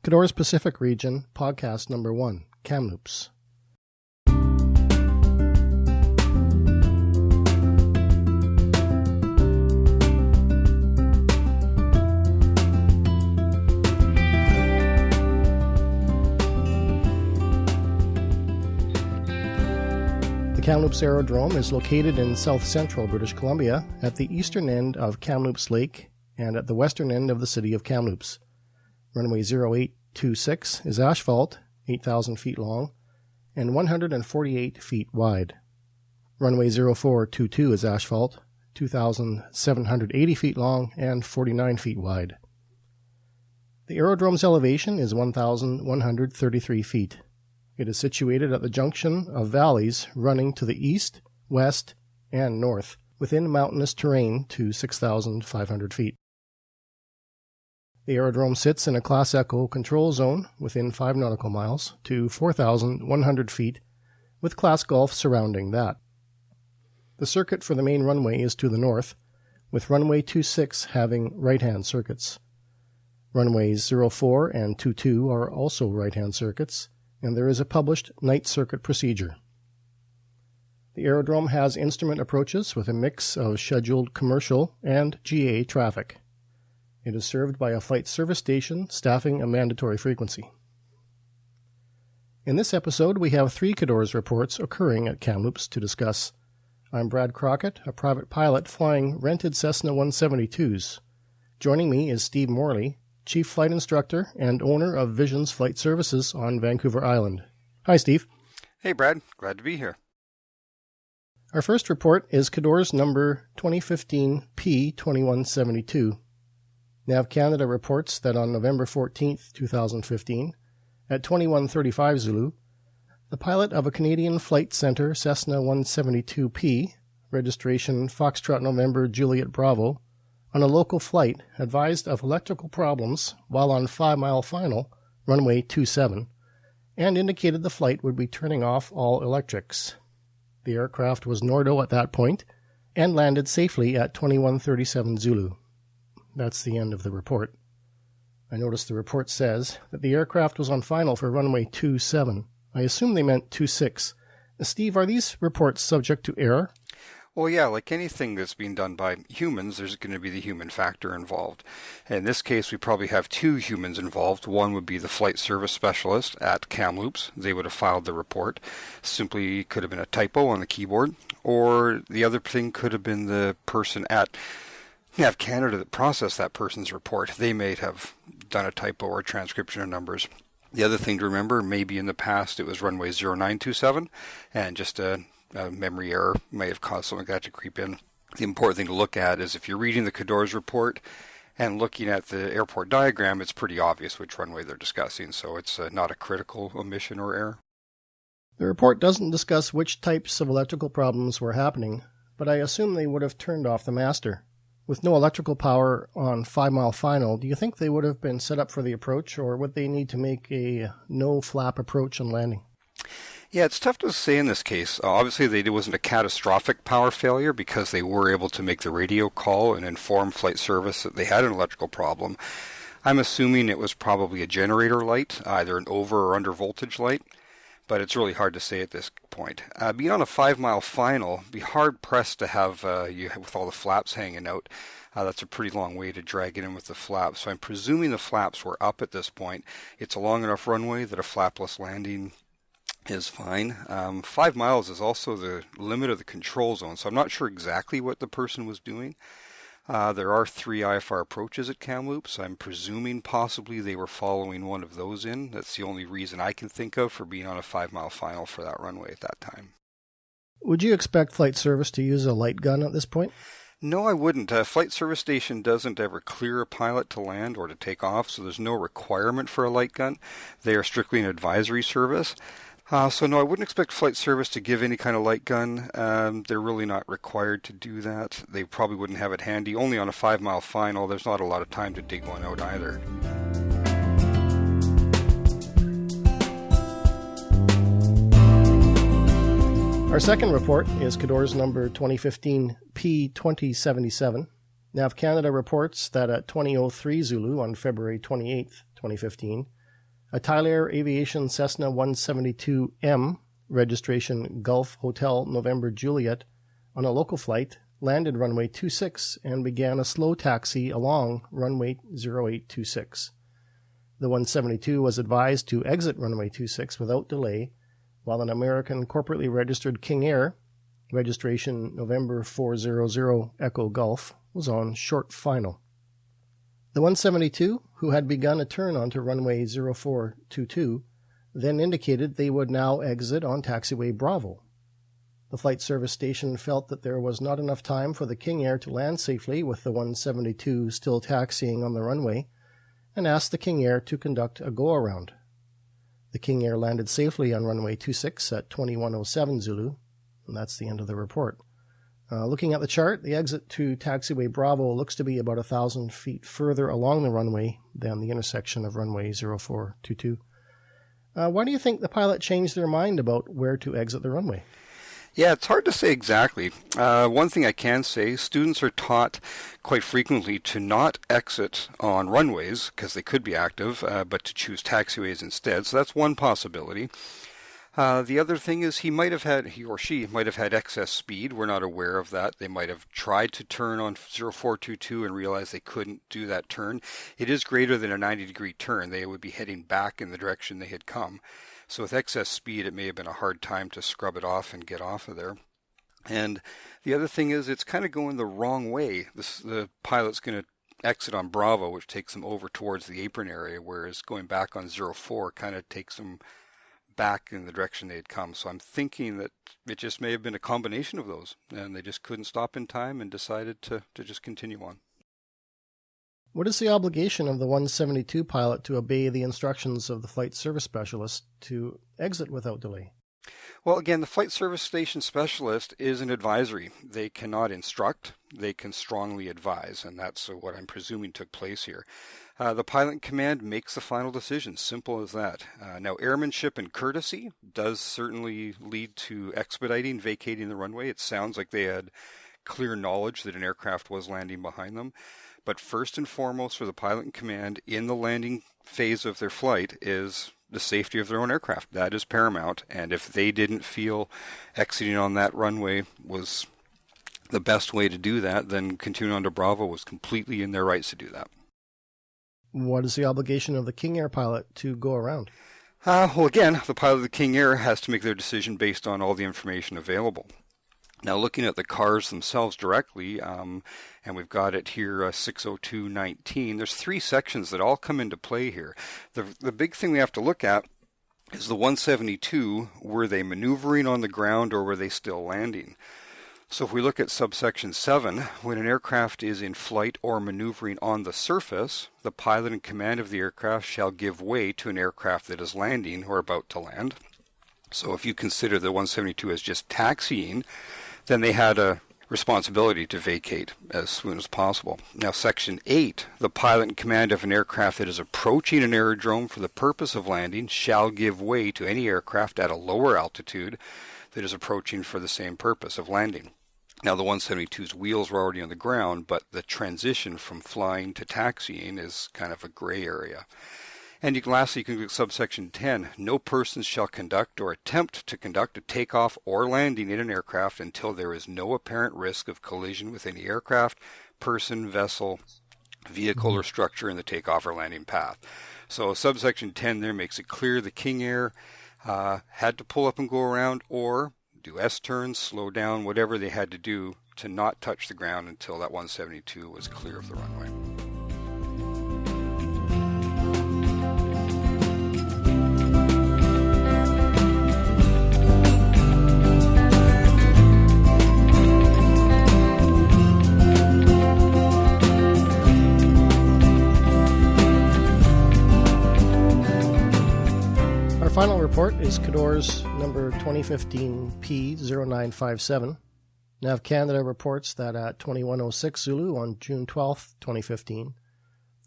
Cador's Pacific Region, Podcast Number 1, Kamloops. The Kamloops Aerodrome is located in south-central British Columbia at the eastern end of Kamloops Lake and at the western end of the city of Kamloops. Runway 0826 is asphalt, 8,000 feet long, and 148 feet wide. Runway 0422 is asphalt, 2,780 feet long and 49 feet wide. The aerodrome's elevation is 1,133 feet. It is situated at the junction of valleys running to the east, west, and north, within mountainous terrain to 6,500 feet. The aerodrome sits in a Class Echo control zone within 5 nautical miles to 4,100 feet, with Class Gulf surrounding that. The circuit for the main runway is to the north, with runway 26 having right-hand circuits. Runways 04 and 22 are also right-hand circuits, and there is a published night circuit procedure. The aerodrome has instrument approaches with a mix of scheduled commercial and GA traffic. It is served by a flight service station staffing a mandatory frequency. In this episode, we have 3 Cador's reports occurring at Kamloops to discuss. I'm Brad Crockett, a private pilot flying rented Cessna 172s. Joining me is Steve Morley, Chief Flight Instructor and owner of Visions Flight Services on Vancouver Island. Hi, Steve. Hey, Brad. Glad to be here. Our first report is Cador's number 2015 P2172. Nav Canada reports that on November 14, 2015, at 21:35 Zulu, the pilot of a Canadian Flight Centre Cessna 172P, registration Foxtrot November Juliet Bravo, on a local flight advised of electrical problems while on 5-mile final, runway 27, and indicated the flight would be turning off all electrics. The aircraft was Nordo at that point and landed safely at 21:37 Zulu. That's the end of the report. I noticed the report says that the aircraft was on final for runway 27. I assume they meant 26. Steve, are these reports subject to error? Well, yeah, like anything that's being done by humans, there's going to be the human factor involved. In this case, we probably have 2 humans involved. One would be the flight service specialist at Kamloops. They would have filed the report. Simply could have been a typo on the keyboard. Or the other thing could have been the person at Nav Canada that processed that person's report. They may have done a typo or a transcription of numbers. The other thing to remember, maybe in the past it was runway 0927, and just a memory error may have caused something like that to creep in. The important thing to look at is if you're reading the Cador's report and looking at the airport diagram, it's pretty obvious which runway they're discussing, so it's not a critical omission or error. The report doesn't discuss which types of electrical problems were happening, but I assume they would have turned off the master. With no electrical power on 5-mile final, do you think they would have been set up for the approach, or would they need to make a no-flap approach and landing? Yeah, it's tough to say in this case. Obviously, it wasn't a catastrophic power failure because they were able to make the radio call and inform flight service that they had an electrical problem. I'm assuming it was probably a generator light, either an over or under voltage light, but it's really hard to say at this point. Being on a 5-mile final, be hard-pressed to have, with all the flaps hanging out. That's a pretty long way to drag it in with the flaps. So I'm presuming the flaps were up at this point. It's a long enough runway that a flapless landing is fine. 5 miles is also the limit of the control zone, so I'm not sure exactly what the person was doing. There are 3 IFR approaches at Kamloops. I'm presuming possibly they were following one of those in. That's the only reason I can think of for being on a 5-mile final for that runway at that time. Would you expect flight service to use a light gun at this point? No, I wouldn't. A flight service station doesn't ever clear a pilot to land or to take off, so there's no requirement for a light gun. They are strictly an advisory service. So no, I wouldn't expect flight service to give any kind of light gun. They're really not required to do that. They probably wouldn't have it handy. Only on a 5-mile final, there's not a lot of time to dig one out either. Our second report is Cador's number 2015 P2077. Nav Canada reports that at 20:03 Zulu on February 28, 2015, A Tyler Aviation Cessna 172M, registration Gulf Hotel November Juliet, on a local flight, landed runway 26 and began a slow taxi along runway 0826. The 172 was advised to exit runway 26 without delay, while an American corporately registered King Air, registration November 400 Echo Gulf, was on short final. The 172, who had begun a turn onto runway 0422, then indicated they would now exit on taxiway Bravo. The flight service station felt that there was not enough time for the King Air to land safely with the 172 still taxiing on the runway, and asked the King Air to conduct a go-around. The King Air landed safely on runway 26 at 2107 Zulu, and that's the end of the report. Looking at the chart, the exit to taxiway Bravo looks to be about 1,000 feet further along the runway than the intersection of runway 0422. Why do you think the pilot changed their mind about where to exit the runway? Yeah, it's hard to say exactly. One thing I can say, students are taught quite frequently to not exit on runways because they could be active, but to choose taxiways instead. So that's one possibility. The other thing is he or she might have had excess speed. We're not aware of that. They might have tried to turn on 0422 and realized they couldn't do that turn. It is greater than a 90-degree turn. They would be heading back in the direction they had come. So with excess speed, it may have been a hard time to scrub it off and get off of there. And the other thing is it's kind of going the wrong way. The pilot's going to exit on Bravo, which takes them over towards the apron area, whereas going back on 04 kind of takes them back in the direction they had come. So I'm thinking that it just may have been a combination of those, and they just couldn't stop in time and decided to just continue on. What is the obligation of the 172 pilot to obey the instructions of the flight service specialist to exit without delay? Well, again, the flight service station specialist is an advisory. They cannot instruct, they can strongly advise, and that's what I'm presuming took place here. The pilot in command makes the final decision, simple as that. Now, airmanship and courtesy does certainly lead to expediting, vacating the runway. It sounds like they had clear knowledge that an aircraft was landing behind them. But first and foremost for the pilot in command in the landing phase of their flight is the safety of their own aircraft. That is paramount. And if they didn't feel exiting on that runway was the best way to do that, then continuing on to Bravo was completely in their rights to do that. What is the obligation of the King Air pilot to go around? Well, again, the pilot of the King Air has to make their decision based on all the information available. Now, looking at the cars themselves directly, and we've got it here, 602.19, there's three sections that all come into play here. The big thing we have to look at is the 172, were they maneuvering on the ground or were they still landing? So if we look at subsection 7, when an aircraft is in flight or maneuvering on the surface, the pilot in command of the aircraft shall give way to an aircraft that is landing or about to land. So if you consider the 172 as just taxiing, then they had a responsibility to vacate as soon as possible. Now, Section 8, the pilot in command of an aircraft that is approaching an aerodrome for the purpose of landing shall give way to any aircraft at a lower altitude that is approaching for the same purpose of landing. Now, the 172's wheels were already on the ground, but the transition from flying to taxiing is kind of a gray area. And lastly, you can look at subsection 10. No person shall conduct or attempt to conduct a takeoff or landing in an aircraft until there is no apparent risk of collision with any aircraft, person, vessel, vehicle, or structure in the takeoff or landing path. So subsection 10 there makes it clear the King Air had to pull up and go around or do S-turns, slow down, whatever they had to do to not touch the ground until that 172 was clear of the runway. Our final report is Cador's number 2015 P0957. Nav Canada reports that at 2106 Zulu on June 12, 2015,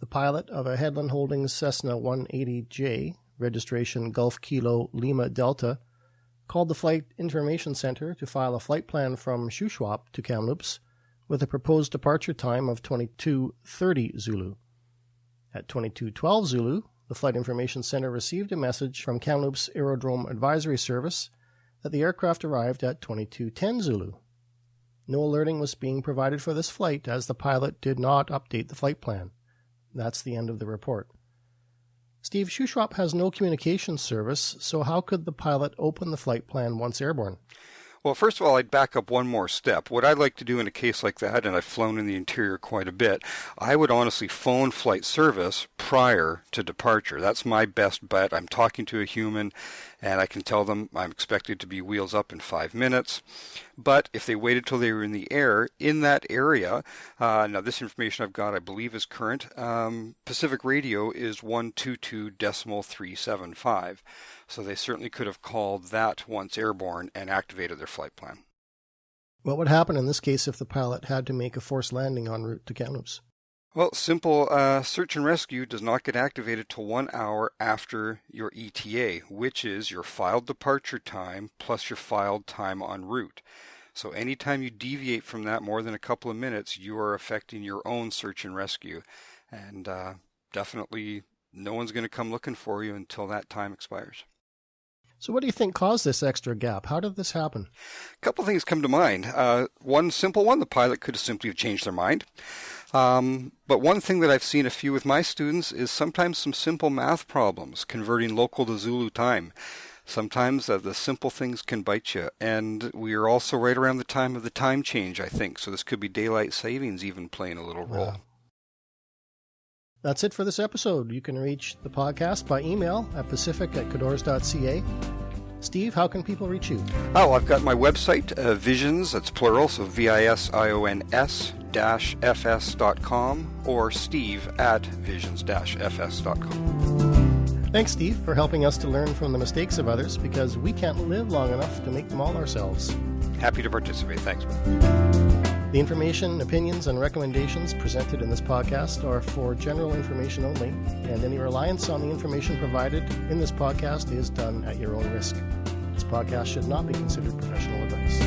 the pilot of a Headland Holdings Cessna 180J, registration Gulf Kilo Lima Delta, called the Flight Information Center to file a flight plan from Shuswap to Kamloops with a proposed departure time of 22:30 Zulu. At 22:12 Zulu, the Flight Information Center received a message from Kamloops Aerodrome Advisory Service that the aircraft arrived at 2210 Zulu. No alerting was being provided for this flight as the pilot did not update the flight plan. That's the end of the report. Steve, Shuswap has no communications service, so how could the pilot open the flight plan once airborne? Well, first of all, I'd back up one more step. What I'd like to do in a case like that, and I've flown in the interior quite a bit, I would honestly phone flight service prior to departure. That's my best bet. I'm talking to a human, and I can tell them I'm expected to be wheels up in 5 minutes. But if they waited till they were in the air, in that area, now this information I've got I believe is current, Pacific radio is 122.375. So they certainly could have called that once airborne and activated their flight plan. What would happen in this case if the pilot had to make a forced landing en route to Kamloops? Well, simple. Search and rescue does not get activated till 1 hour after your ETA, which is your filed departure time plus your filed time en route. So anytime you deviate from that more than a couple of minutes, you are affecting your own search and rescue. And definitely no one's going to come looking for you until that time expires. So what do you think caused this extra gap? How did this happen? A couple things come to mind. One simple one, the pilot could have simply changed their mind. But one thing that I've seen a few with my students is sometimes some simple math problems, converting local to Zulu time. Sometimes the simple things can bite you. And we are also right around the time of the time change, I think. So this could be daylight savings even playing a little role. That's it for this episode. You can reach the podcast by email at pacific@cadores.ca. Steve, how can people reach you? Oh, I've got my website, Visions, that's plural, so VISIONS-FS.com, or steve@visions-fs.com. Thanks, Steve, for helping us to learn from the mistakes of others, because we can't live long enough to make them all ourselves. Happy to participate. Thanks. The information, opinions, and recommendations presented in this podcast are for general information only, and any reliance on the information provided in this podcast is done at your own risk. This podcast should not be considered professional advice.